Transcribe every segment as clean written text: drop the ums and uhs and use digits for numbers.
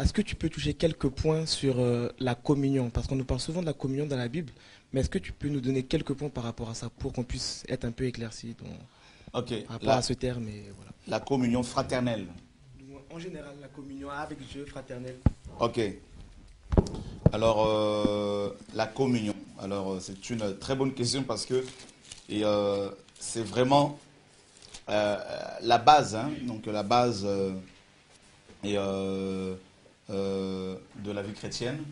Est-ce que tu peux toucher quelques points sur la communion? Parce qu'on nous parle souvent de la communion dans la Bible, mais est-ce que tu peux nous donner quelques points par rapport à ça pour qu'on puisse être un peu éclairci Ok, par rapport à la, ce terme et voilà. la communion fraternelle. En général, la communion avec Dieu fraternelle. Ok, alors la communion. Alors c'est une très bonne question parce que c'est vraiment la base, hein, donc la base et, de la vie chrétienne.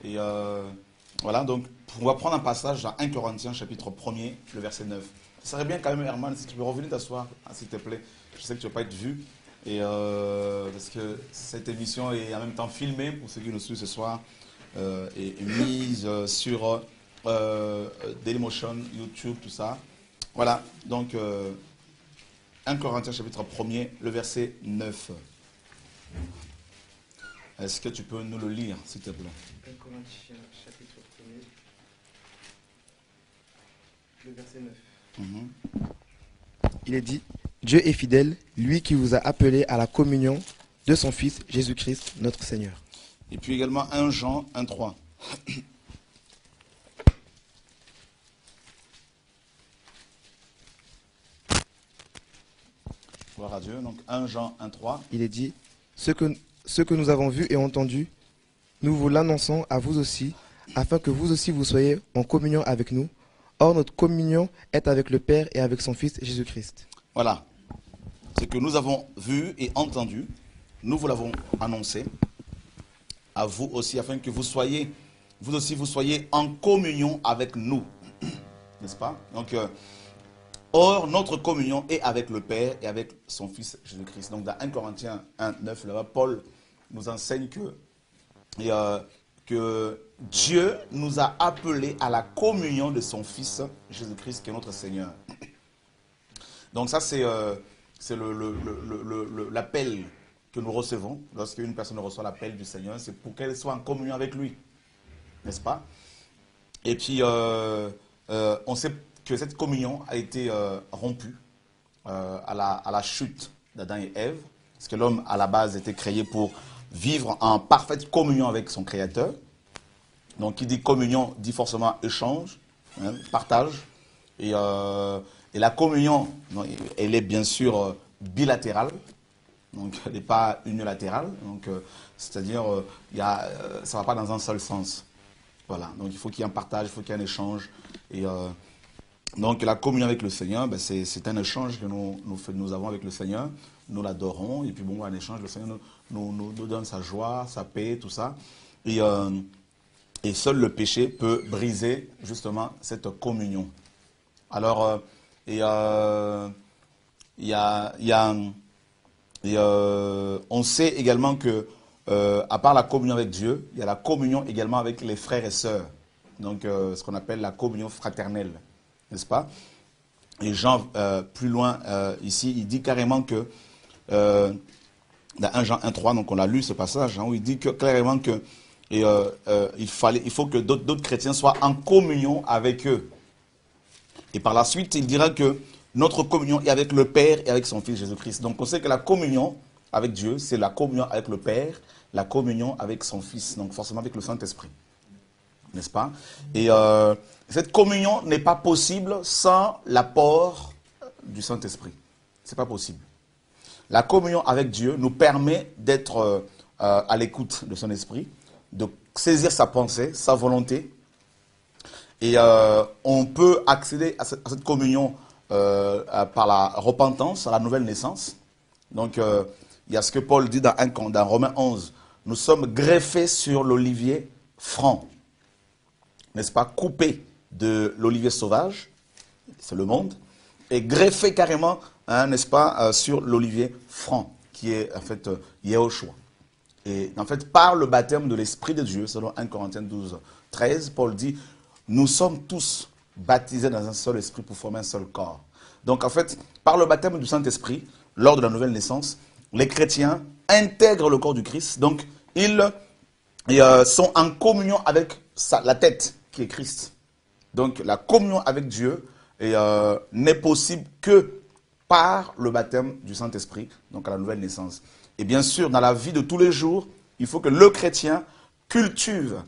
Et voilà, donc on va prendre un passage dans 1 Corinthiens chapitre 1er, le verset 9. Ça serait bien quand même, Herman, si tu peux revenir t'asseoir, hein, s'il te plaît. Je sais que tu ne vas pas être vu. Et parce que cette émission est en même temps filmée pour ceux qui nous suivent ce soir et mise sur Dailymotion, YouTube, tout ça. Voilà, donc 1 Corinthiens chapitre 1er, le verset 9. Est-ce que tu peux nous le lire, s'il te plaît? 1 Corinthiens chapitre 1er, le verset 9. Mhm. Il est dit, Dieu est fidèle, lui qui vous a appelé à la communion de son Fils Jésus-Christ, notre Seigneur. Et puis également 1 Jean 1,3. Gloire à Dieu. Donc 1 Jean 1,3. Il est dit, ce que nous avons vu et entendu, nous vous l'annonçons à vous aussi, afin que vous aussi vous soyez en communion avec nous. Or, notre communion est avec le Père et avec son Fils Jésus-Christ. Voilà. Ce que nous avons vu et entendu, nous vous l'avons annoncé à vous aussi, afin que vous aussi, vous soyez en communion avec nous. N'est-ce pas? Donc, or, notre communion est avec le Père et avec son Fils Jésus-Christ. Donc, dans 1 Corinthiens 1, 9, là-bas, Paul nous enseigne que Dieu nous a appelés à la communion de son Fils Jésus-Christ, qui est notre Seigneur. Donc, ça, c'est l'appel que nous recevons. Lorsqu'une personne reçoit l'appel du Seigneur, c'est pour qu'elle soit en communion avec lui. N'est-ce pas? Et puis, on sait que cette communion a été rompue à la chute d'Adam et Ève, parce que l'homme, à la base, était créé pour vivre en parfaite communion avec son Créateur. Donc, qui dit communion, dit forcément échange, hein, partage. Et la communion, elle est bien sûr bilatérale, donc elle n'est pas unilatérale. Donc, c'est-à-dire, ça ne va pas dans un seul sens. Voilà, donc il faut qu'il y ait un partage, il faut qu'il y ait un échange. Et donc la communion avec le Seigneur, ben, c'est un échange que nous avons avec le Seigneur. Nous l'adorons et puis bon, en échange, le Seigneur nous donne sa joie, sa paix, tout ça. Et seul le péché peut briser justement cette communion. Alors, on sait également que à part la communion avec Dieu, il y a la communion également avec les frères et sœurs. Donc, ce qu'on appelle la communion fraternelle, n'est-ce pas? Et Jean, plus loin ici, il dit carrément que, dans 1 Jean 1,3, donc on l'a lu ce passage, hein, où il dit clairement que il faut que d'autres chrétiens soient en communion avec eux. Et par la suite, il dira que notre communion est avec le Père et avec son Fils Jésus-Christ. Donc, on sait que la communion avec Dieu, c'est la communion avec le Père, la communion avec son Fils, donc forcément avec le Saint-Esprit. N'est-ce pas? Et cette communion n'est pas possible sans l'apport du Saint-Esprit. Ce n'est pas possible. La communion avec Dieu nous permet d'être à l'écoute de son esprit, de saisir sa pensée, sa volonté. Et on peut accéder à cette communion par la repentance, à la nouvelle naissance. Donc, il y a ce que Paul dit dans Romains 11. Nous sommes greffés sur l'olivier franc. N'est-ce pas? Coupés de l'olivier sauvage, c'est le monde, et greffés carrément, hein, n'est-ce pas, sur l'olivier franc, qui est en fait Yehoshua. Et en fait, par le baptême de l'Esprit de Dieu, selon 1 Corinthiens 12, 13, Paul dit, nous sommes tous baptisés dans un seul esprit pour former un seul corps. Donc en fait, par le baptême du Saint-Esprit, lors de la nouvelle naissance, les chrétiens intègrent le corps du Christ. Donc ils sont en communion avec la tête qui est Christ. Donc la communion avec Dieu n'est possible que par le baptême du Saint-Esprit, donc à la nouvelle naissance. Et bien sûr, dans la vie de tous les jours, il faut que le chrétien cultive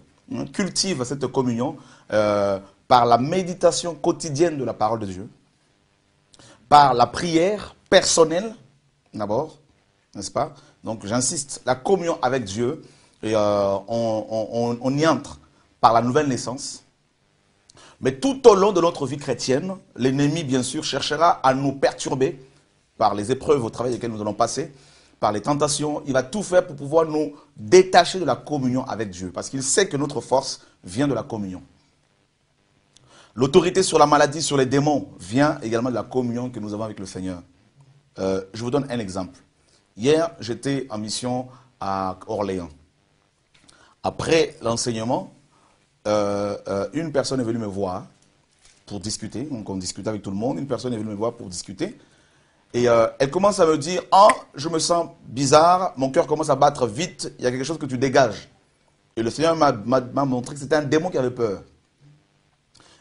cette communion par la méditation quotidienne de la parole de Dieu, par la prière personnelle, d'abord, n'est-ce pas? Donc j'insiste, la communion avec Dieu, et on y entre par la nouvelle naissance. Mais tout au long de notre vie chrétienne, l'ennemi, bien sûr, cherchera à nous perturber par les épreuves au travail desquelles nous allons passer, par les tentations. Il va tout faire pour pouvoir nous détacher de la communion avec Dieu, parce qu'il sait que notre force vient de la communion. L'autorité sur la maladie, sur les démons, vient également de la communion que nous avons avec le Seigneur. Je vous donne un exemple. Hier, j'étais en mission à Orléans. Après l'enseignement, une personne est venue me voir pour discuter. Donc on discutait avec tout le monde. Une personne est venue me voir pour discuter. Et elle commence à me dire, « Oh, je me sens bizarre, mon cœur commence à battre vite, il y a quelque chose que tu dégages. » Et le Seigneur m'a montré que c'était un démon qui avait peur.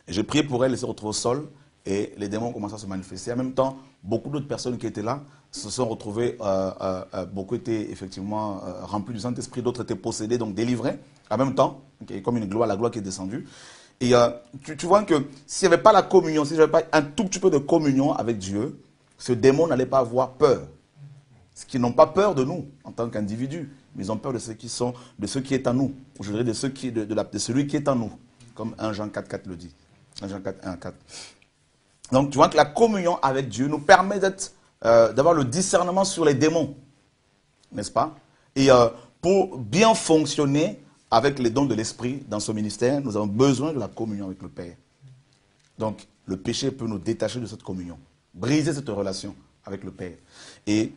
Et j'ai prié pour elle, elle s'est retrouvée au sol, et les démons commencent à se manifester. En même temps, beaucoup d'autres personnes qui étaient là se sont retrouvées, beaucoup étaient effectivement remplis du Saint-Esprit, d'autres étaient possédés, donc délivrés. En même temps, comme une gloire, la gloire qui est descendue. Et tu vois que s'il n'y avait pas la communion, si j'avais pas un tout petit peu de communion avec Dieu, ce démon n'allait pas avoir peur. Parce qu'ils n'ont pas peur de nous en tant qu'individus, mais ils ont peur de ce qui sont, de ce qui est en nous. Je dirais de celui qui est en nous, comme 1 Jean 4,4 le dit. 1 Jean 4, 1, 4. Donc tu vois que la communion avec Dieu nous permet d'avoir le discernement sur les démons, n'est-ce pas? Et pour bien fonctionner avec les dons de l'Esprit dans ce ministère, nous avons besoin de la communion avec le Père. Donc le péché peut nous détacher de cette communion, briser cette relation avec le Père. Et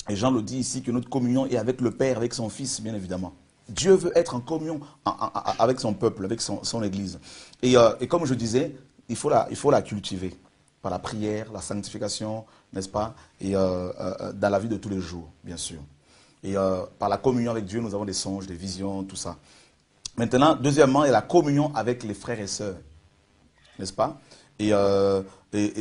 Jean le dit ici que notre communion est avec le Père, avec son Fils, bien évidemment. Dieu veut être en communion avec son peuple, avec son Église. Et comme je disais, il faut la cultiver par la prière, la sanctification, n'est-ce pas? Et dans la vie de tous les jours, bien sûr. Et par la communion avec Dieu, nous avons des songes, des visions, tout ça. Maintenant, deuxièmement, il y a la communion avec les frères et sœurs, n'est-ce pas? Et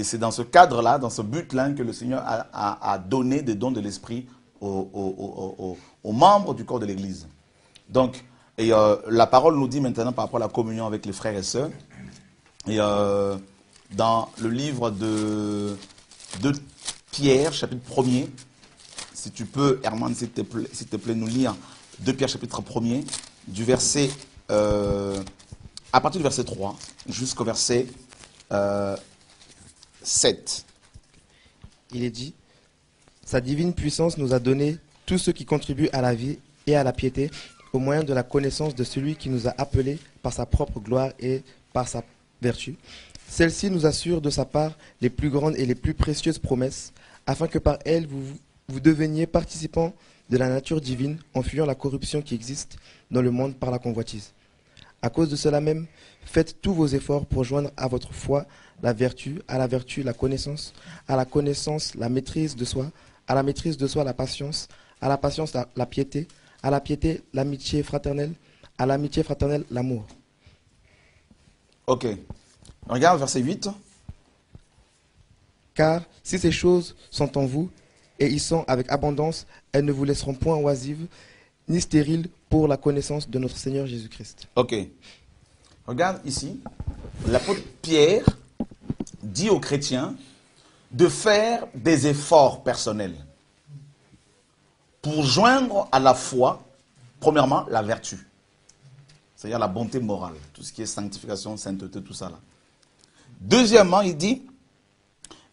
c'est dans ce cadre-là, dans ce but-là, que le Seigneur a donné des dons de l'Esprit aux membres du corps de l'Église. Donc, la parole nous dit maintenant par rapport à la communion avec les frères et sœurs, et dans le livre de Pierre, chapitre 1er, si tu peux, Herman, s'il te plaît, nous lire 2 Pierre, chapitre 1er, du verset, à partir du verset 3 jusqu'au verset 7. Il est dit, « Sa divine puissance nous a donné tout ce qui contribue à la vie et à la piété, au moyen de la connaissance de celui qui nous a appelés par sa propre gloire et par sa vertu. Celle-ci nous assure de sa part les plus grandes et les plus précieuses promesses, afin que par elles vous deveniez participants de la nature divine en fuyant la corruption qui existe dans le monde par la convoitise. À cause de cela même, faites tous vos efforts pour joindre à votre foi la vertu, à la vertu la connaissance, à la connaissance la maîtrise de soi, à la maîtrise de soi la patience, à la patience la piété, à la piété l'amitié fraternelle, à l'amitié fraternelle l'amour. » Ok. Regarde verset 8. « Car si ces choses sont en vous, et y sont avec abondance, elles ne vous laisseront point oisives, ni stériles pour la connaissance de notre Seigneur Jésus-Christ. » Ok. Regarde ici, l'apôtre Pierre dit aux chrétiens de faire des efforts personnels pour joindre à la foi, premièrement, la vertu. C'est-à-dire la bonté morale, tout ce qui est sanctification, sainteté, tout ça là. Deuxièmement, il dit,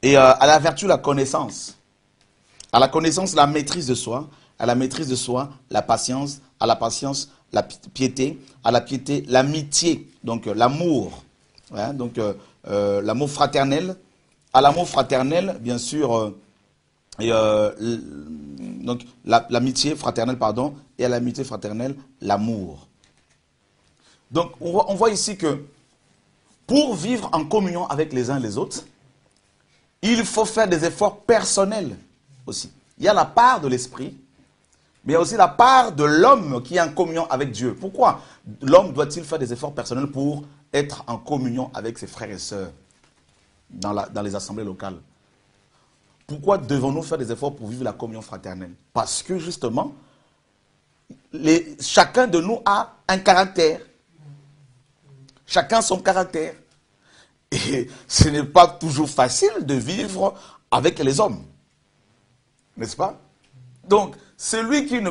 et à la vertu, la connaissance. À la connaissance, la maîtrise de soi. À la maîtrise de soi, la patience. À la patience, la piété. À la piété, l'amitié. Donc l'amour. Ouais, donc l'amour fraternel. À l'amour fraternel, bien sûr, donc l'amitié fraternelle, pardon. Et à l'amitié fraternelle, l'amour. Donc on voit ici que pour vivre en communion avec les uns et les autres, il faut faire des efforts personnels aussi. Il y a la part de l'esprit, mais il y a aussi la part de l'homme qui est en communion avec Dieu. Pourquoi l'homme doit-il faire des efforts personnels pour être en communion avec ses frères et sœurs dans les assemblées locales? Pourquoi devons-nous faire des efforts pour vivre la communion fraternelle? Parce que justement, chacun de nous a un caractère. Chacun son caractère. Et ce n'est pas toujours facile de vivre avec les hommes. N'est-ce pas? Donc, celui qui ne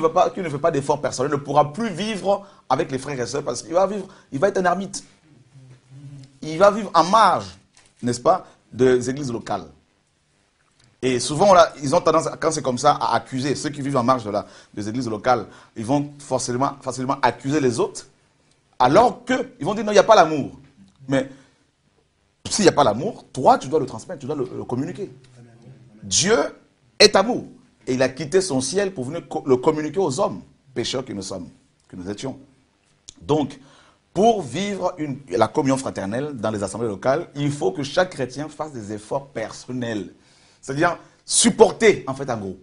fait pas d'efforts personnels ne pourra plus vivre avec les frères et sœurs parce qu'il va être un ermite. Il va vivre en marge, n'est-ce pas, des églises locales. Et souvent, là, ils ont tendance, quand c'est comme ça, à accuser. Ceux qui vivent en marge des églises locales, ils vont facilement accuser les autres, alors qu'ils vont dire non, il n'y a pas l'amour. Mais s'il n'y a pas l'amour, toi, tu dois le transmettre, tu dois le communiquer. Dieu est amour. Et il a quitté son ciel pour venir le communiquer aux hommes, pécheurs que nous sommes, que nous étions. Donc, pour vivre la communion fraternelle dans les assemblées locales, il faut que chaque chrétien fasse des efforts personnels. C'est-à-dire supporter, en fait, en gros.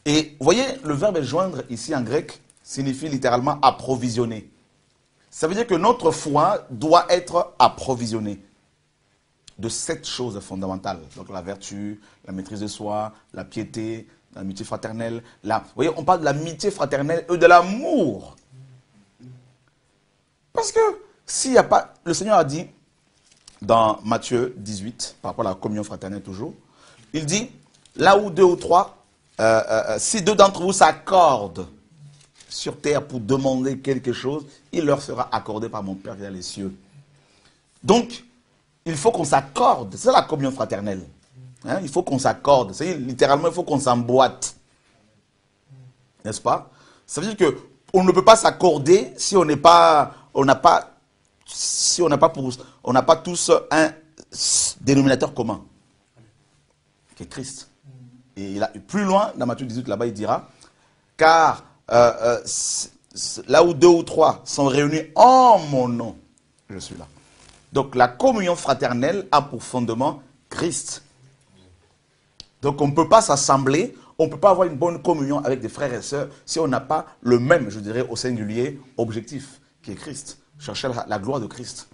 Et vous voyez, le verbe joindre ici en grec signifie littéralement approvisionner. Ça veut dire que notre foi doit être approvisionnée de 7 choses fondamentales. Donc la vertu, la maîtrise de soi, la piété, l'amitié fraternelle. Vous voyez, on parle de l'amitié fraternelle et de l'amour. Parce que s'il n'y a pas... Le Seigneur a dit, dans Matthieu 18, par rapport à la communion fraternelle toujours, il dit, là où 2 ou 3, si 2 d'entre vous s'accordent sur terre pour demander quelque chose, il leur sera accordé par mon Père qui est dans les cieux. Donc, il faut qu'on s'accorde. C'est la communion fraternelle. Hein? Il faut qu'on s'accorde. C'est littéralement, il faut qu'on s'emboîte. N'est-ce pas? Ça veut dire qu'on ne peut pas s'accorder si on n'a pas tous un dénominateur commun, qui est Christ. Et plus loin, dans Matthieu 18, là-bas, il dira, car là où 2 ou 3 sont réunis en mon nom, je suis là. Donc la communion fraternelle a pour fondement Christ. Donc on ne peut pas s'assembler, on ne peut pas avoir une bonne communion avec des frères et sœurs si on n'a pas le même, je dirais, au singulier, objectif, qui est Christ. Chercher la gloire de Christ.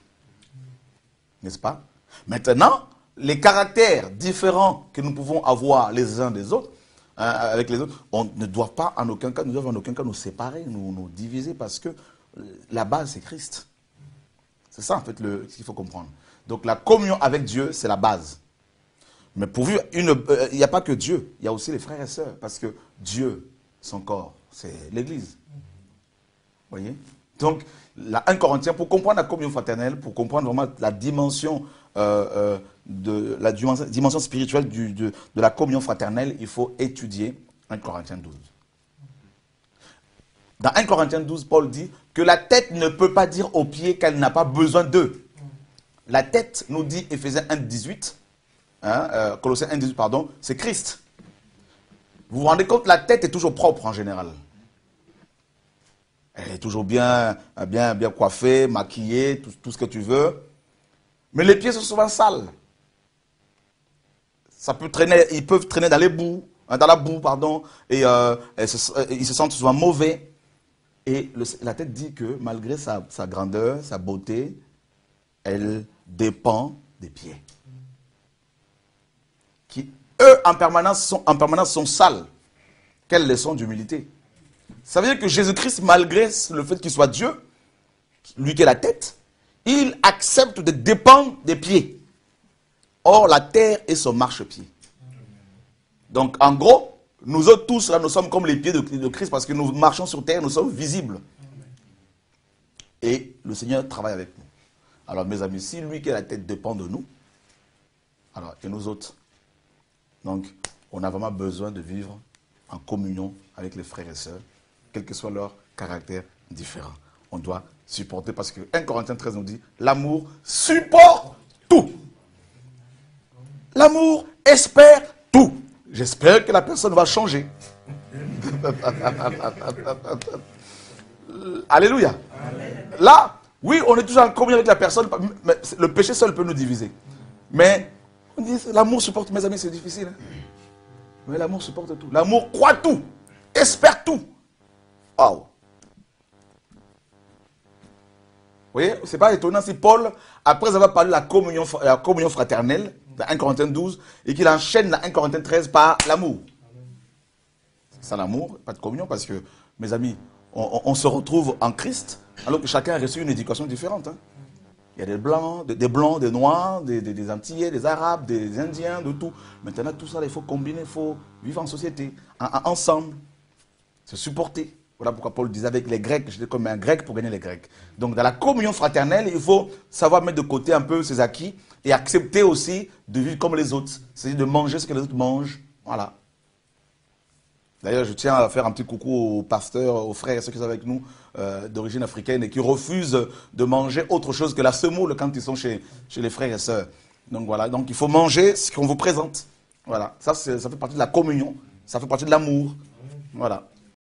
N'est-ce pas? Maintenant, les caractères différents que nous pouvons avoir les uns des autres, avec les autres, on ne doit pas en aucun cas, nous séparer, nous diviser, parce que la base c'est Christ. C'est ça en fait ce qu'il faut comprendre. Donc la communion avec Dieu, c'est la base. Mais pourvu, il n'y a pas que Dieu, il y a aussi les frères et sœurs, parce que Dieu, son corps, c'est l'Église. Vous voyez? Donc, 1 Corinthiens, pour comprendre la communion fraternelle, pour comprendre vraiment la dimension, dimension spirituelle de la communion fraternelle, il faut étudier 1 Corinthiens 12. Dans 1 Corinthiens 12, Paul dit que la tête ne peut pas dire aux pieds qu'elle n'a pas besoin d'eux. La tête, nous dit Éphésiens 1, 18, Colossiens 1, 18, pardon, c'est Christ. Vous vous rendez compte, la tête est toujours propre en général. Elle est toujours bien coiffée, maquillée, tout ce que tu veux. Mais les pieds sont souvent sales. Ça peut traîner, ils peuvent traîner dans la boue, pardon, et ils se sentent souvent mauvais. Et la tête dit que malgré sa grandeur, sa beauté, elle dépend des pieds. Qui, eux, en permanence sont sales. Quelle leçon d'humilité. Ça veut dire que Jésus-Christ, malgré le fait qu'il soit Dieu, lui qui est la tête, il accepte de dépendre des pieds. Or, la terre est son marchepied. Donc, en gros, nous autres tous, là, nous sommes comme les pieds de Christ parce que nous marchons sur terre, nous sommes visibles. Et le Seigneur travaille avec nous. Alors, mes amis, si lui qui est la tête dépend de nous, alors, et nous autres, donc, on a vraiment besoin de vivre en communion avec les frères et sœurs, quel que soit leur caractère différent. On doit supporter parce que 1 Corinthiens 13 nous dit, l'amour supporte tout. L'amour espère tout. J'espère que la personne va changer. Alléluia. Là, oui, on est toujours en communion avec la personne, mais le péché seul peut nous diviser. Mais on dit, l'amour supporte, mes amis, c'est difficile. Hein? Mais l'amour supporte tout. L'amour croit tout, espère tout. Oh. Vous voyez, c'est pas étonnant si Paul, après avoir parlé de la communion fraternelle, dans 1 Corinthiens 12, et qu'il enchaîne dans 1 Corinthiens 13 par l'amour. Sans l'amour, pas de communion, parce que, mes amis, on se retrouve en Christ, alors que chacun a reçu une éducation différente. Hein. Il y a des blancs, des noirs, des Antillais, des Arabes, des Indiens, de tout. Maintenant, tout ça, il faut combiner, il faut vivre en société, ensemble, se supporter. Voilà pourquoi Paul disait avec les Grecs, j'étais comme un Grec pour gagner les Grecs. Donc, dans la communion fraternelle, il faut savoir mettre de côté un peu ses acquis et accepter aussi de vivre comme les autres. C'est-à-dire de manger ce que les autres mangent. Voilà. D'ailleurs, je tiens à faire un petit coucou aux pasteurs, aux frères, ceux qui sont avec nous d'origine africaine et qui refusent de manger autre chose que la semoule quand ils sont chez les frères et sœurs. Donc voilà, donc il faut manger ce qu'on vous présente. Voilà, ça fait partie de la communion, ça fait partie de l'amour. Voilà.